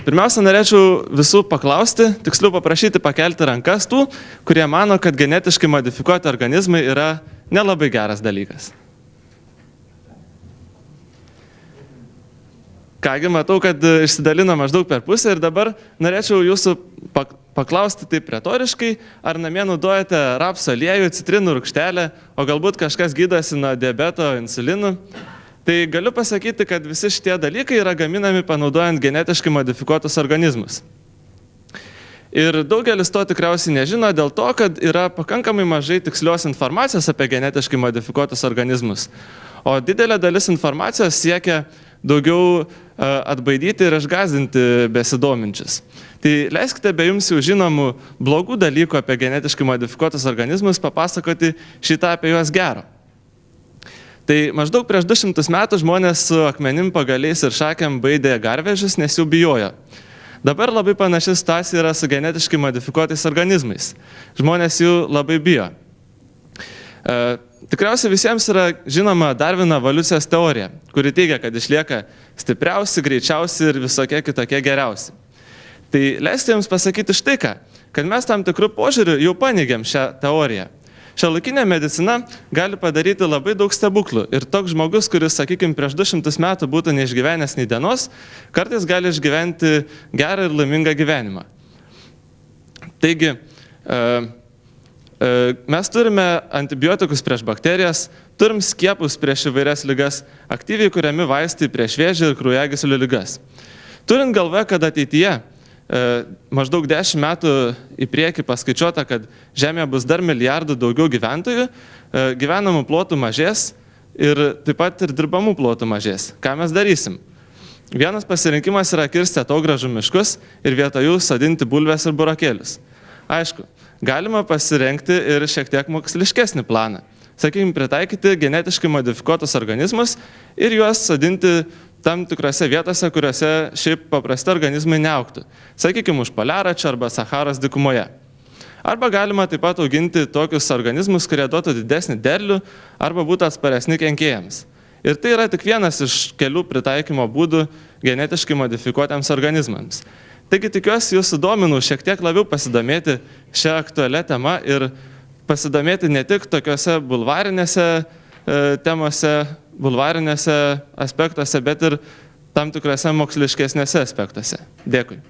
Pirmiausia, norėčiau visų paklausti, tiksliau paprašyti pakelti rankas tų, kurie mano, kad genetiškai modifikuoti organizmai yra nelabai geras dalykas. Kągi, matau, kad išsidalino maždaug per pusę ir dabar norėčiau jūsų paklausti taip retoriškai, ar namie naudojate rapsų aliejų, citrinų rūgštelę, o galbūt kažkas gydosi nuo diabeto, insulinų. Tai galiu pasakyti, kad visi šitie dalykai yra gaminami panaudojant genetiškai modifikuotus organizmus. Ir daugelis to tikriausiai nežino dėl to, kad yra pakankamai mažai tikslios informacijos apie genetiškai modifikuotus organizmus. O didelė dalis informacijos siekia daugiau atbaidyti ir išgąsdinti besidominčius. Tai leiskite be jums jau žinomų blogų dalykų apie genetiškai modifikuotus organizmus papasakoti šitą apie juos gero. Tai maždaug prieš 200 metų žmonės su akmenim, pagaliais ir šakėm baidė garvežius, nes jų bijojo. Dabar labai panaši situacija yra su genetiškai modifikuotais organizmais. Žmonės jų labai bijo. Tikriausiai visiems yra žinoma Darvino evoliucijos teorija, kuri teigia, kad išlieka stipriausi, greičiausi ir visokie kitokie geriausi. Tai leisti jums pasakyti štai ką, kad mes tam tikrų požiūrių jau paneigėm šią teoriją. Šiuolaikinė medicina gali padaryti labai daug stebuklų ir toks žmogus, kuris, sakykime, prieš 200 metų būtų neišgyvenęs nei dienos, kartais gali išgyventi gerą ir laimingą gyvenimą. Taigi, mes turime antibiotikus prieš bakterijas, turim skiepus prieš įvairias ligas, aktyviai kuriami vaistai prieš vėžį ir kraujagyslių ligas. Turint galvoje, kad ateityje maždaug 10 metų į priekį paskaičiuota, kad Žemėje bus dar milijardų daugiau gyventojų, gyvenamų plotų mažės ir taip pat ir dirbamų plotų mažės. Ką mes darysim? Vienas pasirinkimas yra kirsti atogrąžų miškus ir vietoj jų sodinti bulves ir burokėlius. Aišku, galima pasirengti ir šiek tiek moksliškesnį planą. Sakykime, pritaikyti genetiškai modifikuotus organizmus ir juos sodinti tam tikrose vietose, kuriuose šiaip paprasti organizmai neaugtų. Sakykime, už poliaračio arba Saharos dykumoje. Arba galima taip pat auginti tokius organizmus, kurie duotų didesnį derlių arba būtų atsparesni kenkėjams. Ir tai yra tik vienas iš kelių pritaikymo būdų genetiškai modifikuotiems organizmams. Taigi tikiuosi jūsų dominu šiek tiek labiau pasidomėti šią aktualią temą ir pasidomėti ne tik tokiuose bulvarinėse temose, bulvarinėse aspektuose, bet ir tam tikrose moksliškesnėse aspektuose. Dėkui.